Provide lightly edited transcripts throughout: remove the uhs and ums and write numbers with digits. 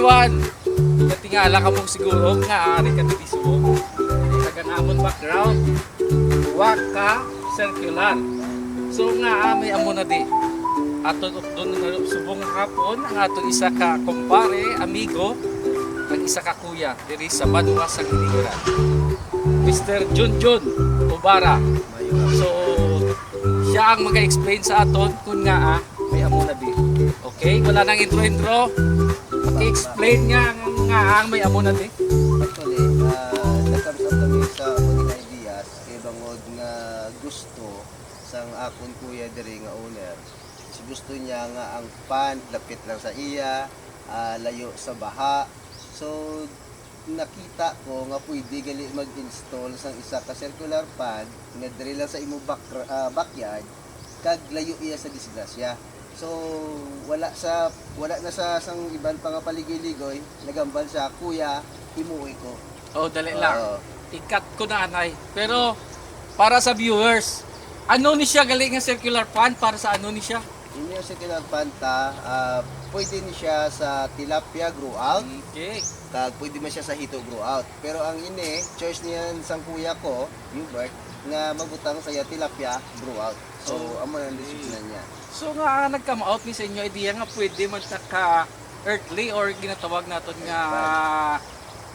one. Katingala ka mong siguro nga ari ka dito subong. Taganamon background. Waka circular. So nga may amo na di. Aton doon subong hapon ang aton isa ka kumpare, amigo, ang isa ka kuya diri sa Banwa sa Gilingan. Mr. Junjun Ubara. So siya ang mag-explain sa aton kung nga may amo na di. Okay, wala nang intro. Paki-explain nga ang may amo na di. Actually, nagkamsam kami sa among ideas kay bangod nga gusto sang akon kuya diri nga owner. Si gusto niya nga ang pan lapit lang sa iya, layo sa baha. So nakita ko nga pwede gali mag-install sang isa ka circular pan nga diri lang sa imo backyard kag layo iya sa disgrasya. So wala na sa sang iban pa nga paligiligoy, nagambal siya, kuya, imuwi ko. Oh, dali lang. I-cut ko na anay. Pero para sa viewers, ano ni siya galing nga circular pan para sa ano ni siya? Ini yung circular pan ta, pwede ni siya sa tilapia grow out, Okay. kag pwede man siya sa hito grow out. Pero ang ini, choice niya sang kuya ko, Hubert, nga magbutang sa tilapia grow out. So, amo ang decision niya. So nga nag-come out ni sa inyo idea nga pwede magtaka earthly or ginatawag naton nga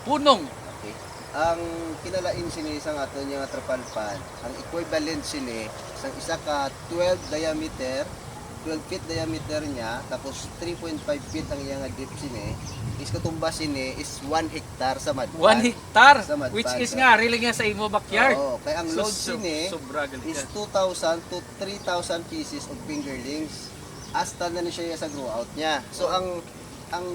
punong. Okay. Ang kinalain sini sang ato niya nga trapal pan, ang equivalent sini sang isa ka 12 diameter, 12 feet diameter niya, tapos 3.5 feet ang iyang depth sini. Is katumbas sini is 1 hectare sa mud 1 pan. hectare, Sa mud which pan, is so- nga really nga sa imo backyard. Oo, kaya ang load sini sobra galing is ka. 2,000 to 3,000 pieces of fingerlings. Hasta na ni siya sa grow out niya. So ang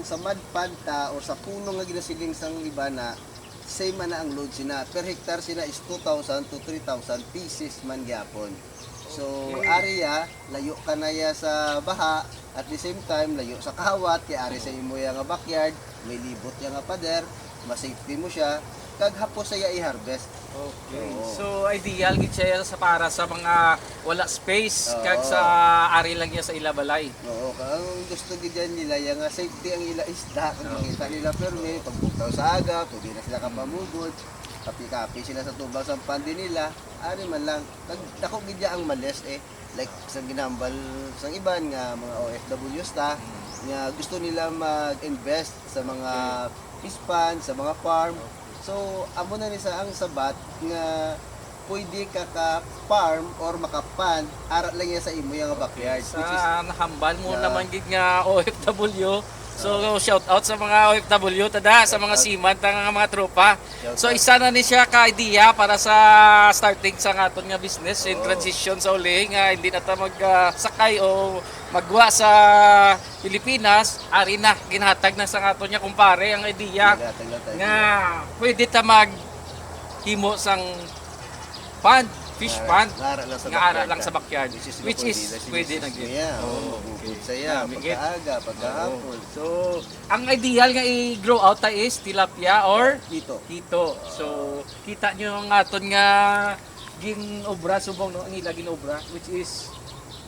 sa mud panta or sa puno nga ginasiling sang iba na same man na ang load sina. Per hectare sina is 2,000 to 3,000 pieces man gyapon. So area layo ka na ya sa baha, at the same time layo sa kawat kay ari sa imo ya nga backyard, may libot ya nga pader, ma-safety mo siya kag hapos saya i-harvest. Okay. Oo. So ideal gid siya sa para sa mga wala space kag Oo. sa ari lang niya sa ilabalay. Oo, ang gusto gid nila ya nga safety ang ila isda kung makita nila permi pagbuktaw sa aga, pwede na sila kapamugod. Kapi-kapi sila sa tubang sa pandi nila, ari man lang dako gid ang males like sa ginambal sang iban nga mga OFWs ta nga gusto nila mag-invest sa mga fish pond, sa mga farm. So amo na ni sa ang sabat nga pwede ka farm or makapan ara lang yan sa imo nga backyard, which is Sa nahambal mo Yeah. naman gid nga OFW. So shout out sa mga OFW tada, sa mga seaman tanga mga tropa. So isa na ni siya ka idea para sa starting sa aton nga business in transition sa uli nga hindi na ta magsakay o magwa sa Pilipinas, ari na ginhatag na sa aton nga kumpare ang idea nga pwede ta mag himo sang pond, fish pond nga ara lang sa backyard, which is pwede na gyud. Oh, Okay. saya Namigit. pagkaaga, pagkahapon. So, ang ideal nga i-grow out ta is tilapia or Dito. hito. So, kita nyo ang aton nga ginobra subong no, ang ila ginobra, which is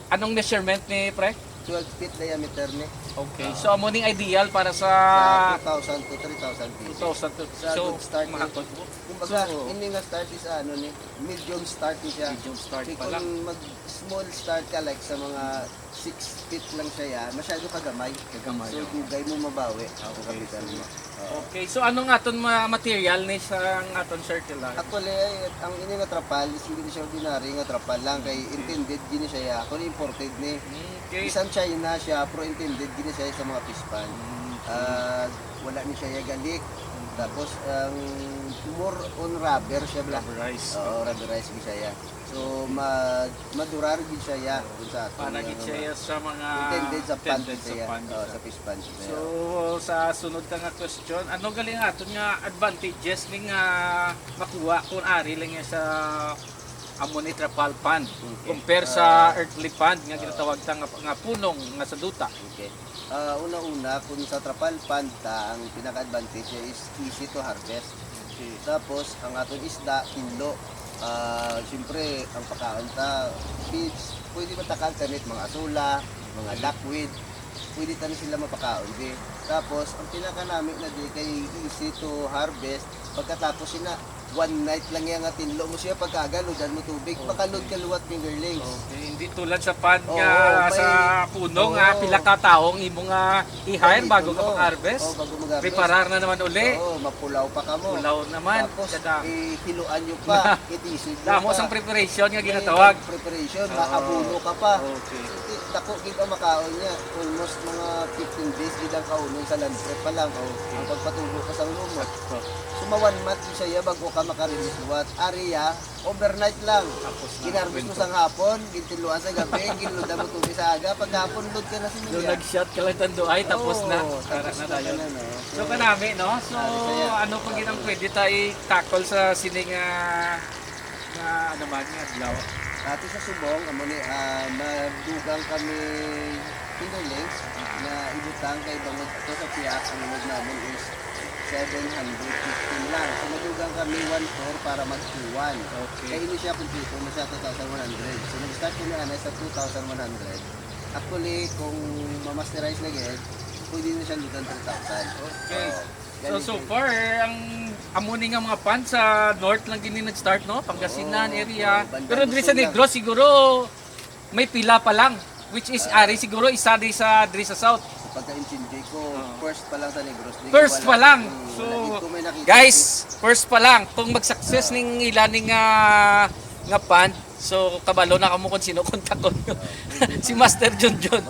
anong measurement ni pre? 12 feet diameter ni. Okay. So, amo ning ideal para sa Sa 2,000 to 3,000 pieces. 2,000 to Sa so good start mahakot. Kumbaga, So, hindi nga start is ni medium start ni siya. medium start Kasi pa lang. kung mag small start ka like sa mga 6 feet lang siya, masyado kagamay. Kagamay, So oo. dugay mo mabawi ang Okay, kapital mo. Okay. So, anong aton material ni sa aton circular? Actually, ang ini nga trapal, is hindi siya ordinary nga trapal lang kay intended gini siya. Kung imported ni Okay. isang China siya, pero intended gini siya sa mga fish pan. Wala ni siya galik. Tapos ang more on rubber siya bla. Rubberized. Oo, rubberized gid siya. So madurar gid siya dun sa ato. Panagit siya sa mga intended sa pan intended sa siya. pan Oo, siya. sa fish pan. So sa sunod ka nga question, ano galing aton nga advantages ning makuha kung ari lang niya sa ammonite trapal pond compare sa earthly pond nga ginatawag ta nga punong nga sa duta. Okay. Una-una, kung sa trapal panta, ang pinaka-advantage niya is easy to harvest. Tapos, ang aton isda, kinlo. Siyempre, ang pagkaon ta, feeds, pwede matakal kanit mga asula, mga duckweed. pwede tayo sila mapakaon di. Tapos ang pinaka namin na di kay easy to harvest pagkatapos sina one night lang yung tinlo mo siya pagkagaludan mo tubig makalod kaluwat fingerlings. Okay, hindi tulad sa pad Oo, nga may- sa puno nga Oo. pila ka taong imo nga i-hire bago ka mag-harvest. bago mag-harvest. Preparar na naman uli. Oo, mapulaw pa ka mo. Ulaw naman. Tapos Kada- hiluan nyo pa, itisig nyo Damo pa. sang preparation nga ginatawag. Preparation, Oo. makabuno ka pa. Okay. Dako gid ang makaon niya. Almost mga 15 days gid ang kaunon sa land prep pa lang. Ang pagpatulo ka sa lumot. Sumawan mat siya bago ka makarelease luwat. Area, overnight lang. Tapos na. Ginarbis mo sang hapon, gintiluan sa gabi, ginluda mo tubig sa aga. Pagkapon load ka na sa Doon niya. nag-shot ka lang tanduay tapos na. Oo, Tara tapos na na tayo. na, no? So kanami no. So saya. ano pag ginang pwede tayo i-tackle sa sining nga ano man nga adlaw. Ati sa Subong, amo ni madugang kami pinulings na ibutang kay bangod to sa piyak ang unod namin is 715 lang. So madugang kami 1/4 para mag-2-1. Okay. Kaya ini siya kumpleto na siya 2,100. So nag-start ko na sa 2,100. Actually, kung mamasterize na gid, pwede na siya lutan 3,000. Okay. Oo, So ganun far ang amuni nga mga pan sa north lang gini nag-start no, Pangasinan Oo, area. oo, bandang Pero diri sa Luzon lang. Negros siguro may pila pa lang, which is ari siguro isa di sa diri sa south. So pagka-intindi ko, Oo. first pa lang sa Negros. Di ko First wala. pa lang. Wala So dito may nakita. guys, first pa lang kung mag-success ning ilan ning nga pan. So kabalo na kamo kung sino kontak ko. Si Master John John.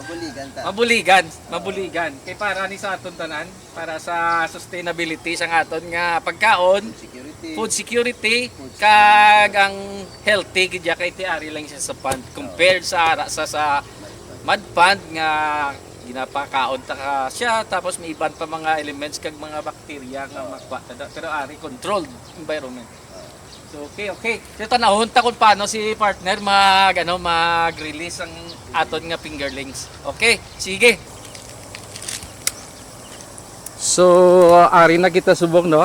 Mabuligan ta. Mabuligan. Kay para ni sa aton tanan, para sa sustainability sa aton nga pagkaon, Security. food security, kag ang healthy gid kay tiari lang siya sa pond compared sa mud pond nga ginapakaon ta ka siya tapos may iban pa mga elements kag mga bakterya nga makwa pero ari controlled environment. So okay. So tanahon ta kung paano si partner mag-release ang aton nga fingerlings. Okay, sige. So ari na kita subong no.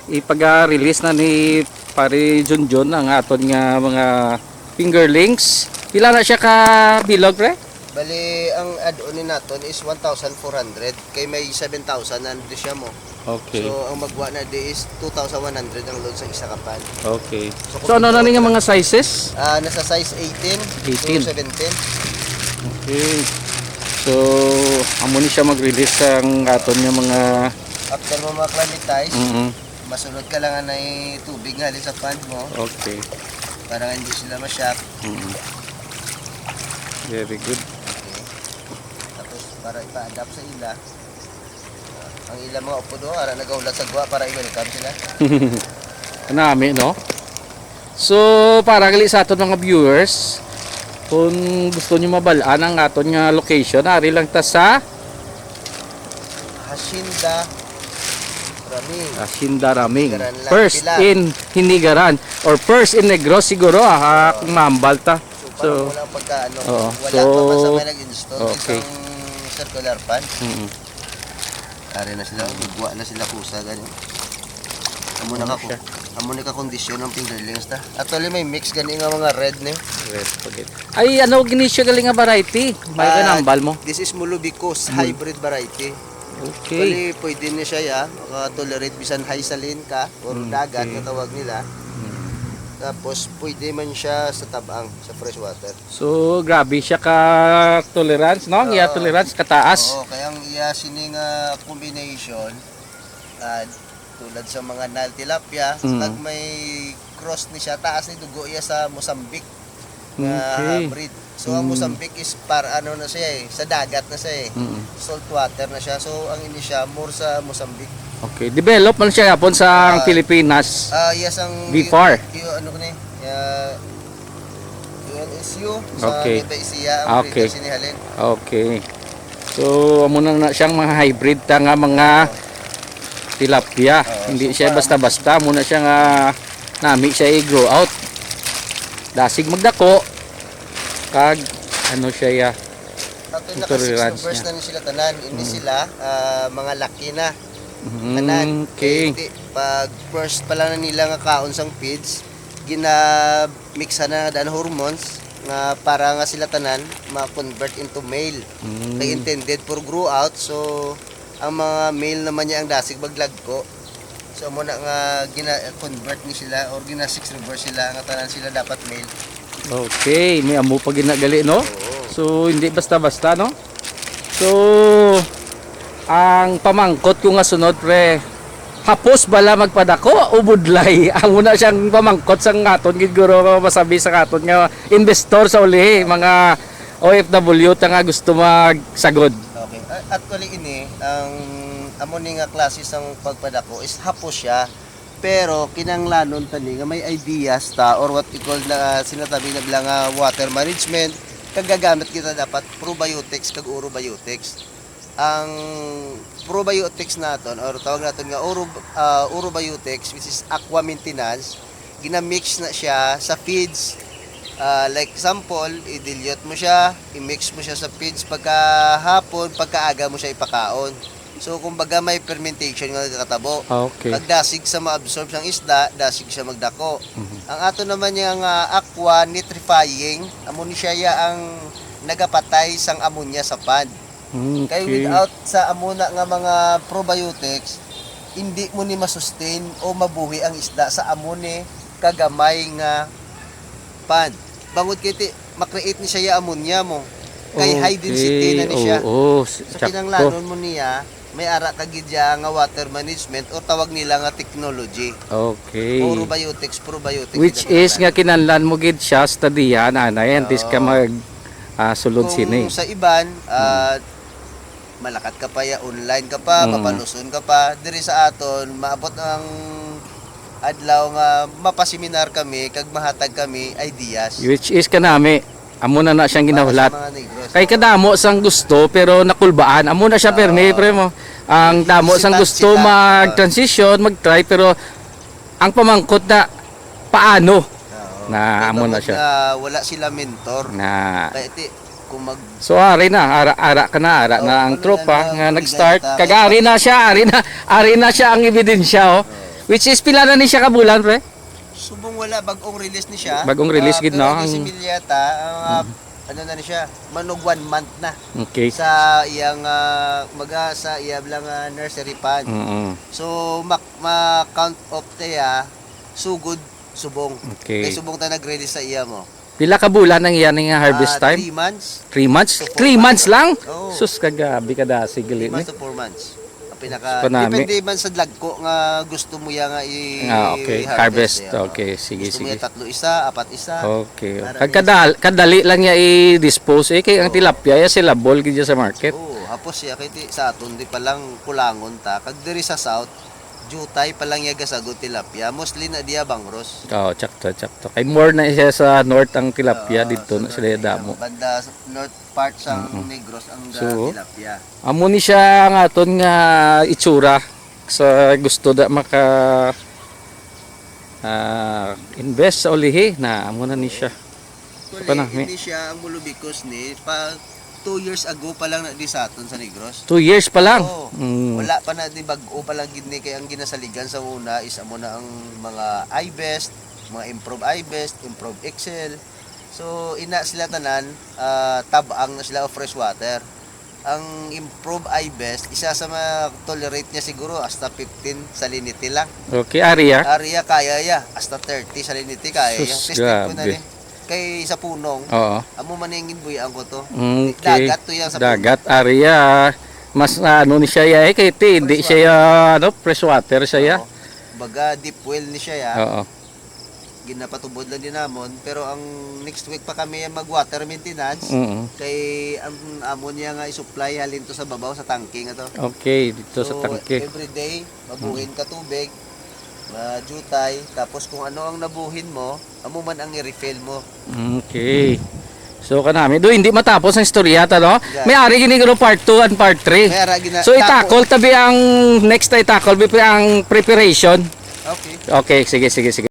Ipag-release na ni pare Junjun ang aton nga mga fingerlings. Pila na siya ka bilog pre? Bali, ang add-on ni naton is 1,400. Kay may 7,000 na siya mo. Okay. So, ang magwa na di is 2,100 ang load sa isa kapan. Okay. So ano na nga mga sizes? Nasa size 18, 18. to 17. Okay. So amo ni siya mag-release ang aton nga mga After mo ma-acclimatize, mm masunod ka lang na tubig nga sa pan mo Okay. para hindi sila ma-shock. mm Very good. Okay. Tapos para ipa-adapt sa ila. Ang ila mga upo do, ara nagaulat sa gwa para i-welcome sila. Kanami no. So para gali sa aton mga viewers, kung gusto niyo mabalaan ang aton nga location, ari lang ta sa Hacienda Raming. Hacienda Raming. Hinigaran lang. First Pila. in Hinigaran or first in Negros siguro kung mahambal ta. So, So, parang walang pagkaano. oo. Wala So, pa man sa may nag-install okay. isang circular pan. mm Ari na sila, nagwa na sila kusa ganyan. Amo na Ano ka siya? amo na ka kondisyon ng fingerlings ta. Actually may mix gani nga mga red ni. Red spaghetti. Ay ano gini siya galing nga variety. May kanambal mo. This is Mulubicus hybrid variety. Okay. Bali pwede na siya ya, maka-tolerate bisan high salin ka or dagat okay. na tawag nila. Tapos pwede man siya sa tabang, sa fresh water. So grabe siya ka tolerance no? Ang iya Oo. tolerance kataas. Oo, kaya ang iya sining combination tulad sa mga Nile tilapia, pag may cross ni siya, taas ni dugo iya sa Mozambique na Okay. breed. So ang Mozambique is ano na siya sa dagat na siya salt water na siya. So ang ini siya more sa Mozambique. Okay, develop man siya yapon sa Pilipinas. Yes ang Before. ano ko ni? UNSU sa Okay. Nueva Ecija ang Okay. breeder sinihalin. Okay. So amo na siyang mga hybrid ta nga mga tilapia. Hindi so siya basta-basta muna siya nga nami siya i-grow out. Dasig magdako kag ano siya ya. Ato Yung naka 6 tolerance numbers niya. na sila tanan. Hindi sila mga laki na. Tanan. Okay. Hindi, pag first pa lang na nila nga kaon sang feeds, gina-mixa na dan hormones nga para nga sila tanan ma-convert into male. Kay intended for grow out, so ang mga male naman niya ang dasig maglag ko. So mo na nga gina-convert ni sila or gina-six reverse sila nga tanan sila dapat male. Okay, may amo pa ginagali, no? Oo. So hindi basta-basta, no? So ang pamangkot ko nga sunod, pre, hapos bala magpadako o budlay. Ang una siyang pamangkot sa ngaton, giguro ko masabi sa ngaton nga investor sa uli, mga OFW ta nga gusto magsagod. Okay. Actually ini ang amo ni nga klase sang pagpadako is hapos siya. Pero kinanglanon tani nga may ideas ta or what we call na sinatabi na bilang water management, kagagamit kita dapat probiotics kag urobiotics. Ang probiotics naton or tawag naton nga urobiotics, which is aqua maintenance, ginamix na siya sa feeds. Like example, i-dilute mo siya, i-mix mo siya sa feeds pagkahapon, pagkaaga mo siya ipakaon. So kumbaga may fermentation nga katabo. Okay. Pagdasig sa ma-absorb sang isda, dasig siya magdako. Ang ato naman yung aqua nitrifying, ammonia siya ang nagapatay sang ammonia sa pond. Kaya without sa amuna nga mga probiotics, hindi mo ni masustain o mabuhi ang isda sa amone kagamay nga pond. Bangod kiti makreate ni siya yung ammonia mo. Kay high density na ni siya. So kinanglanon mo niya, may ara kagidya nga water management o tawag nila nga technology. Okay. Probiotics. Which is nga kinanlan mo gid siya studiyan anay antes ka mag sulod sini. Kung sa iban, malakat ka pa ya, online ka pa, mapaluson ka pa, diri sa aton maabot ang adlaw nga mapaseminar kami kag mahatag kami ideas. Which is kanami amo na siyang ginahulat. Para sa mga negros. Kay kadamo sang gusto pero nakulbaan. Amo na siya permi pre mo. Ang damo sang gusto mag-transition, mag-try pero ang pamangkot na paano na amo na siya. Wala sila mentor. Na Kaya iti kung mag so ari na ang tropa nga nag-start. Kagari na siya, ari na siya ang ebidensya, oh. Which is pila na ni siya kabulan pre? subong wala bagong release ni siya. Bagong release gid no. Pero si Milyata, ano na ni siya, manog 1 month na. Okay. Sa iyang sa iyang lang nursery pond. So ma-count off tayo sugod subong. Okay. Kay subong ta nag-release sa iya mo. Pila ka bulan ang iyan nga harvest time? 3 months. 3 months? To 3 months lang? Oo. Sus kagabi kada 3 sigili ni. months to 4 months. Pinaka Panami. depende man sa dagko nga gusto mo ya nga Okay, harvest. Okay, sige gusto mo sige. ya 3 isa, 4 isa. Okay. Para Kadali lang niya i-dispose kay ang tilapia ya sila ball gid sa market. Oo, hapos siya kay sa aton di pa lang kulangon ta. Kag diri sa south, jutay pa lang ya gasagot tilapia. Mostly na diya bangros. Oh, tsakto. Kay more na siya sa north ang tilapia dito na sila damo. Banda sa north part sa Negros ang So, tilapia. Amo ni siya nga aton nga itsura sa gusto da maka invest sa ulihi na amo na ni siya. Actually, hindi siya ang mulubikos ni pa 2 years ago pa lang na di sa aton sa Negros. 2 years pa lang. Oo. Wala pa na di bag-o pa lang gid ni kay ang ginasaligan sa una is amo na ang mga iBest, mga improve iBest, improve Excel. So ina sila tanan tabang na sila of fresh water. Ang improve iBest isa sa tolerate niya siguro hasta 15 salinity lang. Okay, area. Area kaya ya hasta 30 salinity kaya ya. Sus, Tested ko na grabe. ni. Kay sa punong, Oo. amo maningin buyaan ko to. Okay. Dagat to yan sa Dagat area. Mas ano ni siya ya kay hindi siya fresh water siya ya. Oo. Baga deep well ni siya ya. Oo. Ginapatubod lang din namon pero ang next week pa kami mag water maintenance kay ang amo niya nga i-supply halin to sa babaw sa tangke nga to. Okay, dito sa So, tangke. every day mabuhin ka tubig, jutay, tapos kung ano ang nabuhin mo, amo man ang i-refill mo. Okay. So kanami do hindi matapos ang istorya ta no. Yeah. May ari gini guro part 2 and part 3. May ara gina- So itakol tabi ang next ay tackle bi ang preparation. Okay. Okay, sige.